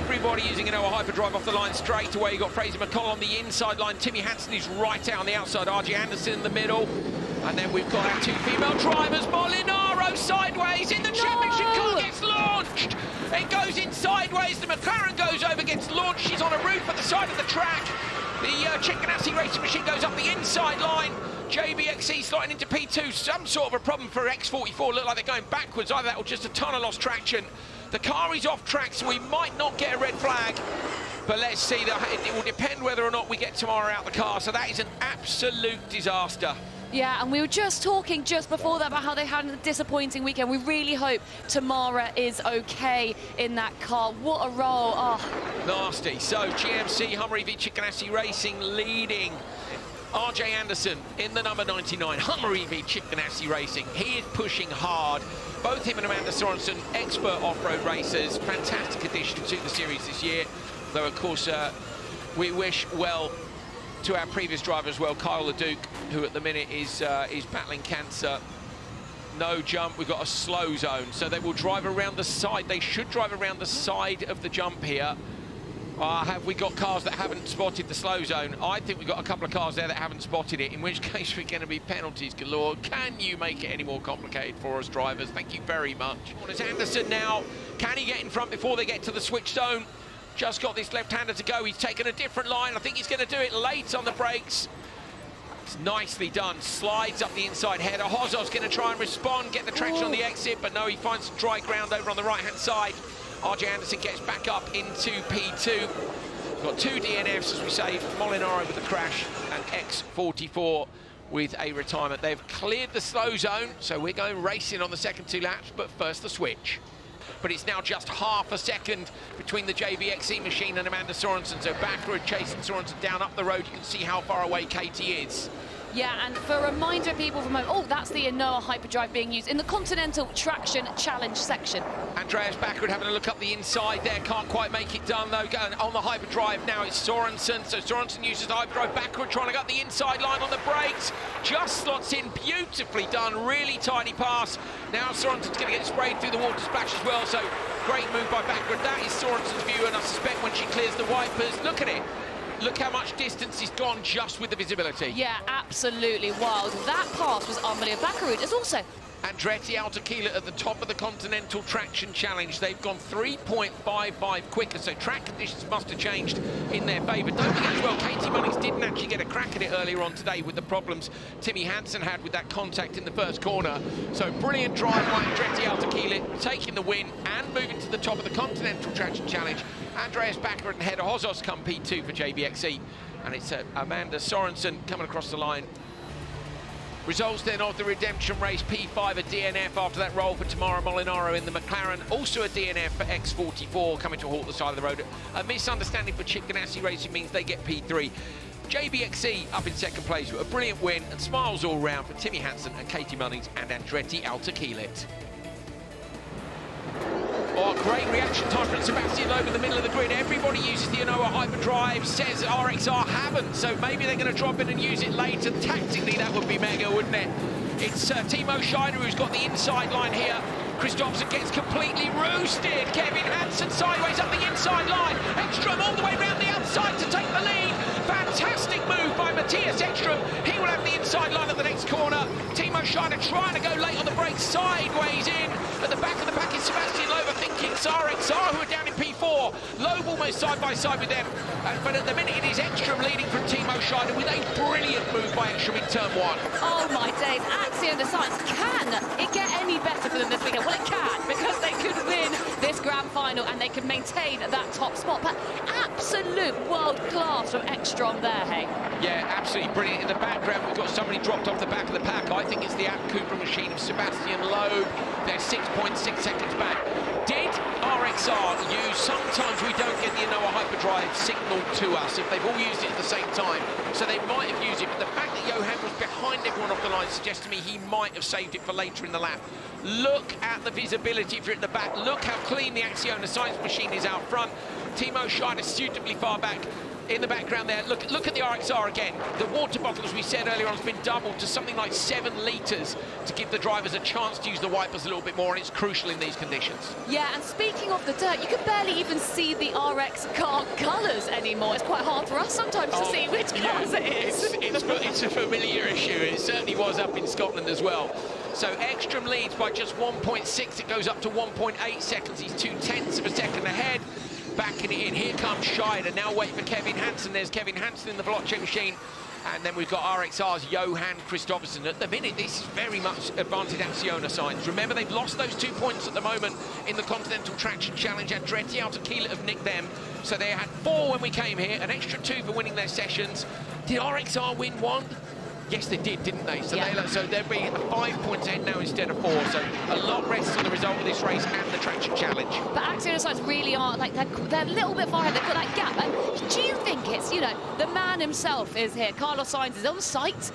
Everybody using an hyperdrive off the line straight away. You've got Fraser McConnell on the inside line. Timmy Hansen is right out on the outside. R.J. Anderson in the middle. And then we've got our two female drivers. Molinaro sideways in the championship car, gets launched. It goes in sideways. The McLaren goes over, gets launched. She's on a roof at the side of the track. The Chip Ganassi racing machine goes up the inside line. JBXE slotting into P2. Some sort of a problem for X44. Look like they're going backwards. Either that or just a ton of lost traction. The car is off track, so we might not get a red flag. But let's see. It will depend whether or not we get Tamara out the car. So that is an absolute disaster. Yeah, and we were just talking just before that about how they had a disappointing weekend. We really hope Tamara is okay in that car. What a roll. Oh. Nasty. So GMC Hummer EV Chip Ganassi Racing leading. R.J. Anderson in the number 99, Hummer EV Chip Ganassi Racing. He is pushing hard. Both him and Amanda Sorensen, expert off-road racers. Fantastic addition to the series this year. Though, of course, we wish well to our previous driver as well, Kyle LeDuc, who at the minute is battling cancer. No jump, we've got a slow zone. So they will drive around the side. They should drive around the side of the jump here. Have we got cars that haven't spotted the slow zone? I think we've got a couple of cars there that haven't spotted it, in which case we're going to be penalties galore. Can you make it any more complicated for us drivers? Thank you very much. There's Anderson now. Can he get in front before they get to the switch zone? Just got this left-hander to go. He's taken a different line. I think he's going to do it late on the brakes. It's nicely done. Slides up the inside header. Hozov's going to try and respond, get the traction on the exit, but no, he finds some dry ground over on the right-hand side. R.J. Anderson gets back up into P2. We've got two DNFs, as we say, Molinaro with a crash and X44 with a retirement. They've cleared the slow zone, so we're going racing on the second two laps, but first the switch. But it's now just half a second between the JBXE machine and Amanda Sorensen. So backward chasing Sorensen down up the road. You can see how far away Katie is. Yeah, and for a reminder, people from home, oh, that's the Inoa hyperdrive being used in the Continental Traction Challenge section. Andreas Backward having a look up the inside there, can't quite make it done though. Going on the hyperdrive now it's Sorensen. So Sorensen uses the hyperdrive backward, trying to get the inside line on the brakes. Just slots in, beautifully done, really tiny pass. Now Sorensen's going to get sprayed through the water splash as well, so great move by Backward. That is Sorensen's view, and I suspect when she clears the wipers, look at it. Look how much distance he's gone just with the visibility. Yeah, absolutely wild. That pass was unbelievable. Backarud is also... Andretti Altequila at the top of the Continental Traction Challenge. They've gone 3.55 quicker, so track conditions must have changed in their favour. Don't forget as well, Katie Mullings didn't actually get a crack at it earlier on today with the problems Timmy Hansen had with that contact in the first corner. So brilliant drive by Andretti Altequila, taking the win and moving to the top of the Continental Traction Challenge. Andreas Backward and Hedda Hozos come P2 for JBXE, and it's Amanda Sorensen coming across the line. Results then of the redemption race, P5 a DNF after that roll for Tamara Molinaro in the McLaren. Also a DNF for X44 coming to a halt the side of the road. A misunderstanding for Chip Ganassi Racing means they get P3. JBXE up in second place with a brilliant win and smiles all round for Timmy Hansen and Katie Mullings and Andretti Altequila. Oh, great reaction time from Sebastian Loeb in the middle of the grid. Everybody uses the Inoa hyperdrive, says RXR haven't, so maybe they're going to drop in and use it later. Tactically, that would be mega, wouldn't it? It's Timo Scheider who's got the inside line here. Christopherson gets completely roosted. Kevin Hansen sideways up the inside line. Ekstrom all the way round the outside to take the lead. Fantastic move by Matthias Ekstrom. He will have the inside line at the next corner. Timo Scheider trying to go late on the brakes, sideways in. At the back of the pack is Sebastian Loeb. I think it's RXR who are down in P4. Loeb almost side by side with them. But at the minute it is Ekstrom leading from Timo Scheider with a brilliant move by Ekstrom in turn one. Oh my days, Axio and the Science, can it get any better for them this weekend? Well, it can, because they could win this grand final and they could maintain that top spot. But absolute world class from Ekstrom there, hey? Yeah, absolutely brilliant. In the background, we've got somebody dropped off the back of the pack. I think it's the App Cooper machine of Sebastian Loeb. They're 6.6 seconds back. Did RXR use, sometimes we don't get the Inoa hyperdrive signal to us if they've all used it at the same time, so they might have used it, but the fact that Johan was behind everyone off the line suggests to me he might have saved it for later in the lap. Look at the visibility if you're at the back. Look how clean the Axiona Science machine is out front. Timo Scheider suitably far back. in the background there. Look at the RXR again. The water bottle, as we said earlier on, has been doubled to something like 7 litres to give the drivers a chance to use the wipers a little bit more, and it's crucial in these conditions. Yeah, and speaking of the dirt, you can barely even see the RX car colours anymore. It's quite hard for us sometimes to see which cars it is. It's a familiar issue. It certainly was up in Scotland as well. So Ekstrom leads by just 1.6. It goes up to 1.8 seconds. He's 0.2 of a second ahead. Backing it in. Here comes Scheider. Now wait for Kevin Hansen. There's Kevin Hansen in the Veloce machine. And then we've got RXR's Johan Kristoffersen. At the minute, this is very much advantage Acciona signs. Remember, they've lost those 2 points at the moment in the Continental Traction Challenge. Andretti out of Kiel have nicked them. So they had 4 when we came here, an extra 2 for winning their sessions. Did RXR win 1? Yes, they did, didn't they? So, yeah. so they'll be 5 points ahead now instead of 4. So a lot rests on the result of this race and the Traction Challenge. But Acciona sides really are, like, they're a little bit far ahead. They've got that gap. And do you think it's, you know, the man himself is here? Carlos Sainz is on site.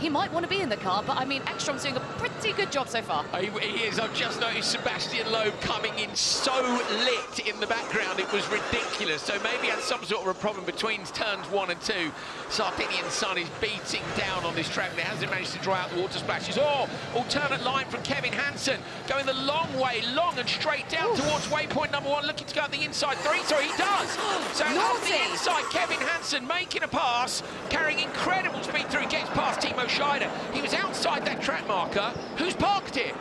He might want to be in the car, but I mean, Ekstrom's doing a pretty good job so far. He is. I've just noticed Sebastian Loeb coming in so lit in the background. It was ridiculous. So maybe he had some sort of a problem between turns 1 and 2. Sardinian sun is beating down on this track, and it hasn't managed to dry out the water splashes. Oh, alternate line from Kevin Hansen, going the long way, long and straight down towards waypoint number 1, looking to go out the inside 3. So he does. So out the inside, Kevin Hansen making a pass, carrying incredible speed through, gets past Timo Scheider. He was outside that track marker. Who's parked it?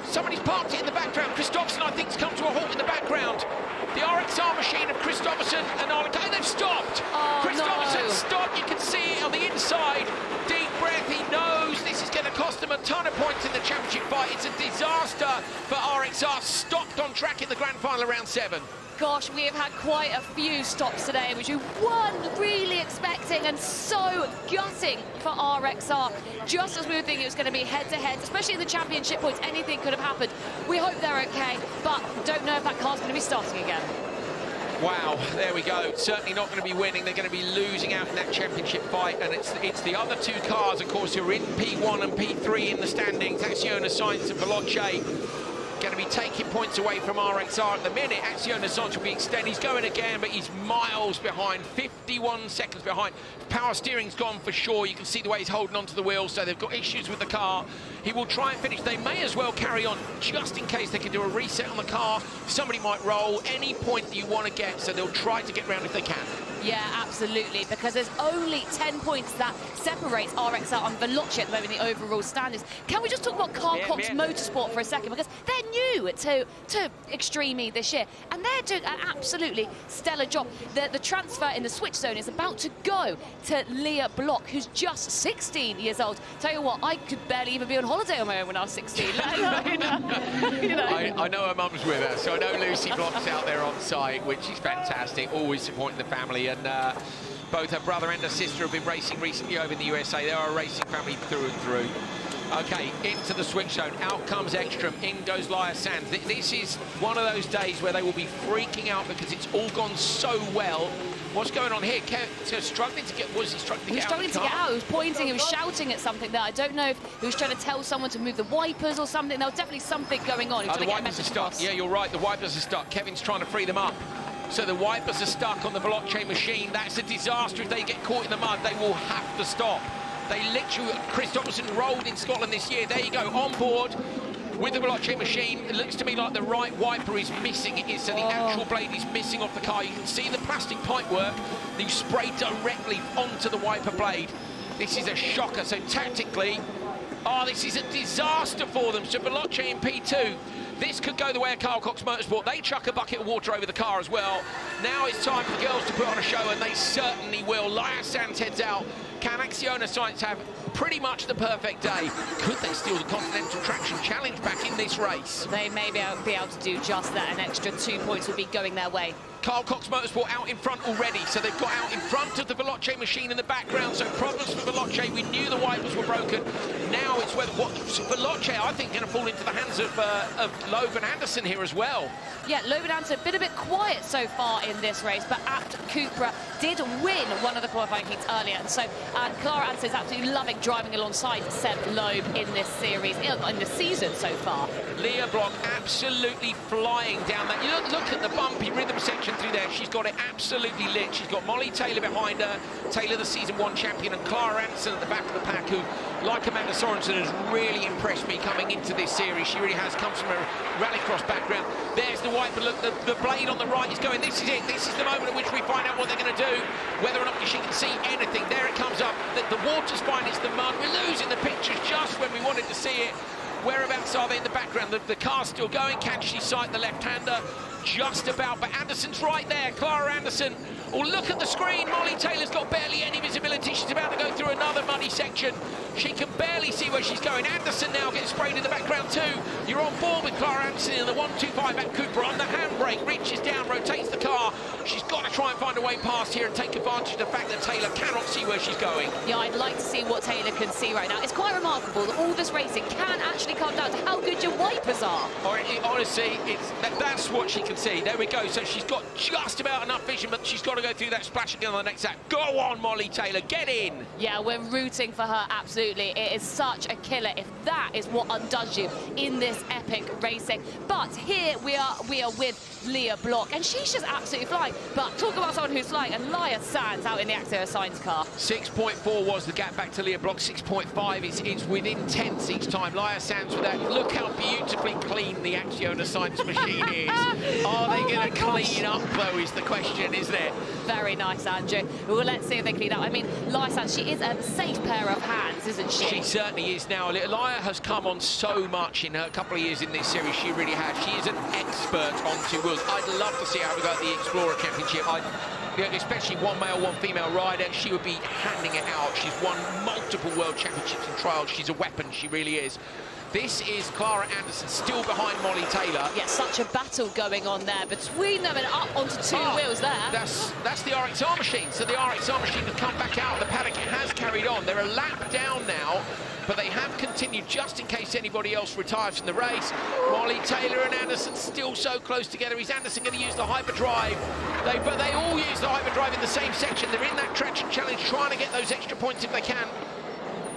Somebody's parked it in the background. Kristoffersen, I think, has come to a halt in the background. The RXR machine of Kristoffersen and Arlen. They've stopped. Kristoffersen stopped. You can see it on the inside. Deep breath. He knows this is going to cost them a ton of points in the championship fight. It's a disaster for RXR. Stopped on track in the grand final round 7. Gosh, we have had quite a few stops today, which we weren't really expecting, and so gutting for RXR. Just as we were thinking it was going to be head-to-head, especially in the championship points, anything could have happened. We hope they're okay, but don't know if that car's going to be starting again. Wow, there we go. Certainly not going to be winning. They're going to be losing out in that championship fight, and it's the other 2 cars, of course, who are in P1 and P3 in the standings. Acciona, Sainz and Veloce. Going to be taking points away from RXR at the minute. Acciona Sainz will be extended. He's going again, but he's miles behind, 51 seconds behind. Power steering's gone for sure. You can see the way he's holding onto the wheel, so they've got issues with the car. He will try and finish. They may as well carry on, just in case they can do a reset on the car. Somebody might roll any point that you want to get, so they'll try to get round if they can. Yeah, absolutely, because there's only 10 points that separates RXR and Veloce at the moment in the overall standings. Can we just talk about Carl Cox Motorsport for a second? Because they're new to Extreme E this year, and they're doing an absolutely stellar job. The transfer in the switch zone is about to go to Leah Block, who's just 16 years old. Tell you what, I could barely even be on holiday on my own when I was 16. You know. I know her mum's with her, so I know Lucy Block's out there on site, which is fantastic, always supporting the family. And both her brother and her sister have been racing recently over in the USA. They are a racing family through and through. Okay, into the switch zone. Out comes Ekstrom. In goes Laya Sands. This is one of those days where they will be freaking out because it's all gone so well. What's going on here? Struggling to get... Was he struggling to get out? He was struggling to get out. He was pointing. He was shouting at something there. I don't know if he was trying to tell someone to move the wipers or something. There was definitely something going on. He was trying to get a message across. Yeah, you're right. The wipers are stuck. Kevin's trying to free them up. So the wipers are stuck on the Veloce machine. That's a disaster. If they get caught in the mud, they will have to stop. They literally, Kristoffersen rolled in Scotland this year. There you go, on board with the Veloce machine. It looks to me like the right wiper is missing. It is, so the actual blade is missing off the car. You can see the plastic pipe work that you spray directly onto the wiper blade. This is a shocker. So tactically, this is a disaster for them. So Veloce in P2. This could go the way of Carl Cox Motorsport. They chuck a bucket of water over the car as well. Now it's time for girls to put on a show, and they certainly will. Laya Sands heads out. Can Acciona Sainz have pretty much the perfect day? Could they steal the Continental Traction Challenge back in this race? They may be able to do just that. An extra 2 points would be going their way. Carl Cox Motorsport out in front already, so they've got out in front of the Veloce machine in the background, so problems for Veloce. We knew the wipers were broken. Now it's whether Veloce, I think, going to fall into the hands of Loeb and Anderson here as well. Yeah, Loeb and Anderson been a bit quiet so far in this race, but Abt Cupra did win one of the qualifying heats earlier, and so Clara Anderson is absolutely loving driving alongside Seb Loeb in this series, in the season so far. Leah Block absolutely flying down that. You look at the bumpy rhythm section through there. She's got it absolutely lit. She's got Molly Taylor behind her, Taylor the season 1 champion, and Clara Anderson at the back of the pack, who, like Amanda Sorensen, has really impressed me coming into this series. She really has. Comes from a rallycross background. There's the white, but look, the blade on the right is going. This is it. This is the moment at which we find out what they're going to do, whether or not she can see anything. There it comes up. The water's fine. It's the mud. We're losing the pictures just when we wanted to see it. Whereabouts are they in the background? The car's still going. Can she sight the left-hander? Just about, but Anderson's right there. Clara Anderson. Oh, look at the screen. Molly Taylor's got barely any visibility. She's about to go through another muddy section. She can barely see where she's going. Anderson now gets sprayed in the background too. You're on board with Clara Anderson in the 125 at Cooper on the handbrake. Reaches down, rotates the car. She's got to try and find a way past here and take advantage of the fact that Taylor cannot see where she's going. Yeah, I'd like to see what Taylor can see right now. It's quite remarkable that all this racing can actually come down to how good your wipers are. Honestly, that's what she can see. There we go. So she's got just about enough vision, but she's got to go through that splash again on the next lap. Go on, Molly Taylor, get in. Yeah, we're rooting for her, absolutely. It is such a killer if that is what undoes you in this epic racing. But here we are with Leah Block, and she's just absolutely flying. But talk about someone who's flying, and Laia Sands out in the Axio Science car. 6.4 was the gap back to Leah Block. 6.5 is within tenths each time. Laia Sands with that. Look how beautifully clean the Axio Science machine is. Are they going to clean up, though, is the question, isn't it? Very nice, Andrew. Well, let's see if they clean up. I mean, Laia Sands, she is a safe pair of hands, isn't she? She certainly is now. Laia has come on so much in her couple of years in this series. She really has. She is an expert on two wheels. I'd love to see her go at the Explorer Championship. Especially one male, one female rider, she would be handing it out. She's won multiple world championships and trials. She's a weapon, she really is. This is Clara Anderson still behind Molly Taylor. Yeah, such a battle going on there between them and up onto two wheels there. That's the RXR machine. So the RXR machine has come back out. The paddock has carried on. They're a lap down now, but they have continued just in case anybody else retires from the race. Molly Taylor and Anderson still so close together. Is Anderson going to use the hyperdrive? But they all use the hyperdrive in the same section. They're in that traction challenge, trying to get those extra points if they can.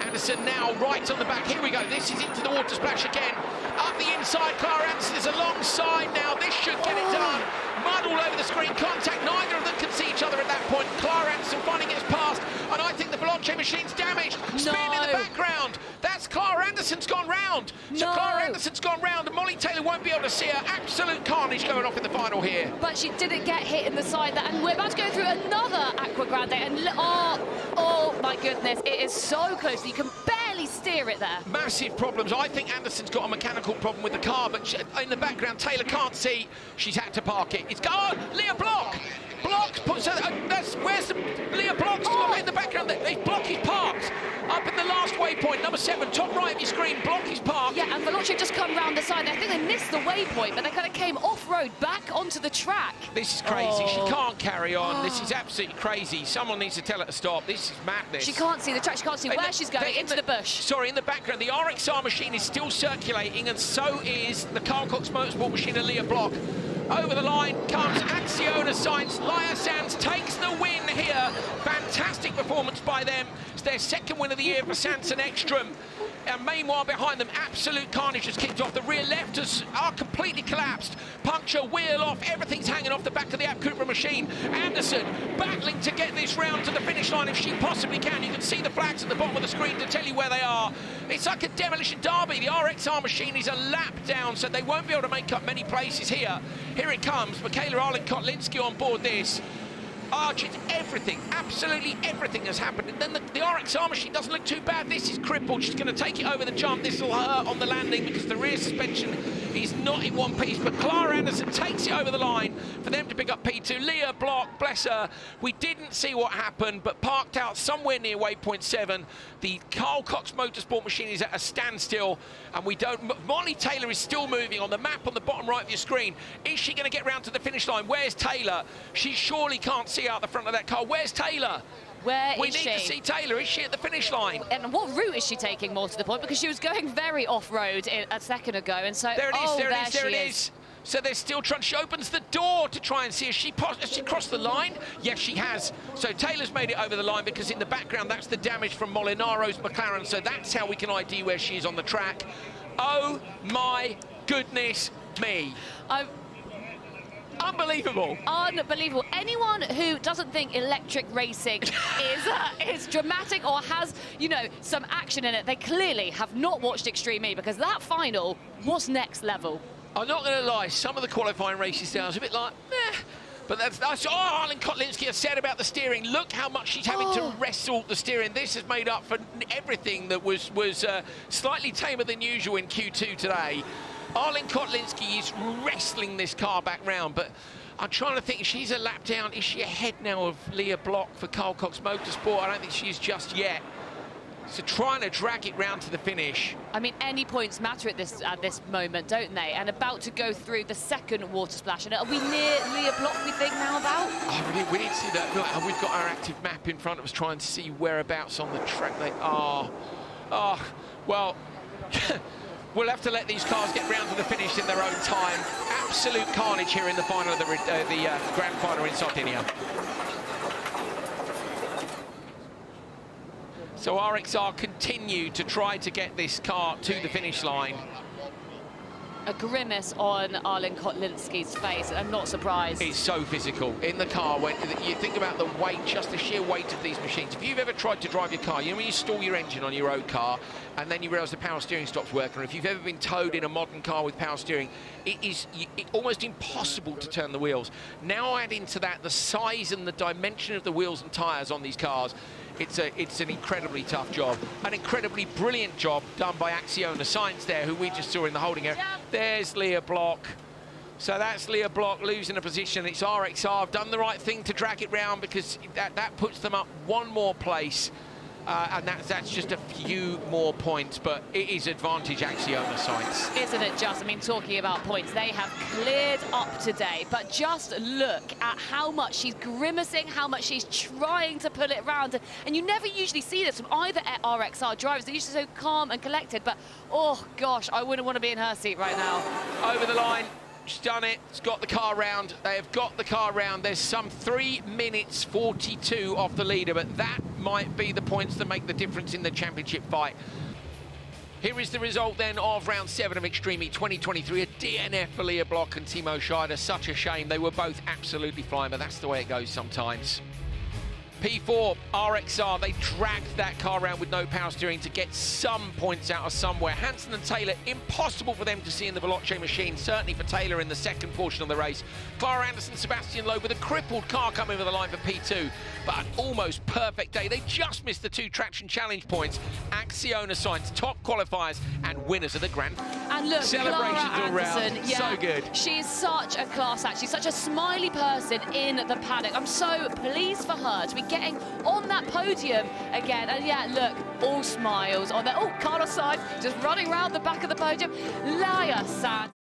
Anderson now right on the back. Here we go. This is into the water splash again. Up the inside, Clara Anderson is alongside now. This should get it done. Mud all over the screen. Contact. Neither of them can see each other at that point. Clara Anderson finally gets past. And I think the Veloce machine's damaged. Spin in the background. That's Clara Anderson's gone round. So Clara Anderson's gone round and Molly Taylor won't be able to see her. Absolute carnage going off in the final here. But she didn't get hit in the side there. And we're about to go through another Aqua Grande. And oh my goodness, it is so close. You can barely steer it there. Massive problems. I think Anderson's got a mechanical problem with the car, but in the background, Taylor can't see. She's had to park it. It's gone. Leah Block. Where's the Leah Block's got in the background? The Block is parked up in the last waypoint, number 7, top right of your screen. Block is parked. Yeah, and Veloce just come round the side. I think they missed the waypoint, but they kind of came off-road back onto the track. This is crazy. She can't carry on. This is absolutely crazy. Someone needs to tell her to stop. This is madness. She can't see the track. She can't see where she's going, into the bush. Sorry, in the background, the RXR machine is still circulating, and so is the Carl Cox Motorsport machine and Leah Block. Over the line comes Acciona Science. Laia Sands takes the win here. Fantastic performance by them. It's their second win of the year for Sanson Ekstrom. And meanwhile, behind them, absolute carnage has kicked off. The rear lefters are completely collapsed. Puncture, wheel off, everything's hanging off the back of the App Cooper machine. Anderson battling to get this round to the finish line if she possibly can. You can see the flags at the bottom of the screen to tell you where they are. It's like a demolition derby. The RXR machine is a lap down, so they won't be able to make up many places here. Here it comes. Michaela Arlen-Kotlinski on board this. Arch, it's everything, absolutely everything has happened. And then the RXR machine doesn't look too bad. This is crippled. She's going to take it over the jump. This will hurt on the landing because the rear suspension is not in one piece. But Clara Anderson takes it over the line for them to pick up P2. Leah Block, bless her. We didn't see what happened, but parked out somewhere near waypoint 7. The Carl Cox Motorsport machine is at a standstill, and we don't... Molly Taylor is still moving on the map on the bottom right of your screen. Is she going to get round to the finish line? Where's Taylor? She surely can't see out the front of that car. Where's Taylor? We need to see Taylor. Is she at the finish line? And what route is she taking, more to the point? Because she was going very off-road a second ago, and so there it is. So they're still trying. She opens the door to try and see has she crossed the line. Yes, she has. So Taylor's made it over the line because in the background that's the damage from Molinaro's McLaren. So that's how we can ID where she is on the track. Oh my goodness me. Unbelievable. Unbelievable. Anyone who doesn't think electric racing is dramatic or has, you know, some action in it, they clearly have not watched Extreme E, because that final was next level. I'm not going to lie, some of the qualifying races there was a bit like, meh. But that's Arlen Kotlinski has said about the steering. Look how much she's having to wrestle the steering. This has made up for everything that was slightly tamer than usual in Q2 today. Arlen Kotlinski is wrestling this car back round, but I'm trying to think, if she's a lap down, is she ahead now of Leah Block for Carl Cox Motorsport? I don't think she is just yet. So trying to drag it round to the finish. I mean, any points matter at this moment, don't they? And about to go through the second water splash. And are we near Leah Block, we think, now about? Oh, we need to see that. Look, we've got our active map in front of us trying to see whereabouts on the track they are. Oh, well, we'll have to let these cars get round to the finish in their own time. Absolute carnage here in the final of the grand final in Sardinia. So RXR continue to try to get this car to the finish line. A grimace on Arlen Kotlinski's face, I'm not surprised. It's so physical in the car. When you think about the weight, just the sheer weight of these machines. If you've ever tried to drive your car, you know when you stall your engine on your road car and then you realise the power steering stops working, or if you've ever been towed in a modern car with power steering, it's almost impossible to turn the wheels. Now add into that the size and the dimension of the wheels and tyres on these cars. It's an incredibly tough job, an incredibly brilliant job done by Acciona Science there, who we just saw in the holding area. There's Leah Block. So that's Leah Block losing a position. It's RXR have done the right thing to drag it round, because that puts them up one more place. And that's just a few more points, but it is advantage Acciona Science. Isn't it just? I mean, talking about points, they have cleared up today, but just look at how much she's grimacing, how much she's trying to pull it round. And you never usually see this from either RXR drivers. They're usually so calm and collected, but oh gosh, I wouldn't want to be in her seat right now. Over the line. She's done it. It's got the car round. They have got the car round. There's some 3 minutes 42 off the leader, but that might be the points that make the difference in the championship fight. Here is the result then of round 7 of Extreme E 2023. A DNF for Leah Block and Timo Scheider. Such a shame. They were both absolutely flying, but that's the way it goes sometimes. P4, RXR, they dragged that car around with no power steering to get some points out of somewhere. Hansen and Taylor, impossible for them to see in the Veloce machine, certainly for Taylor in the second portion of the race. Clara Anderson, Sebastian Loeb with a crippled car coming over the line for P2, but an almost perfect day. They just missed the 2 traction challenge points. Acciona Science, top qualifiers and winners of the Grand. And look, celebrations Clara all round, Anderson, yeah, so good. She's such a class act. She's such a smiley person in the paddock. I'm so pleased for her to be getting on that podium again. And yeah, look, all smiles on there. Oh, Carlos Sainz just running around the back of the podium. Laia San.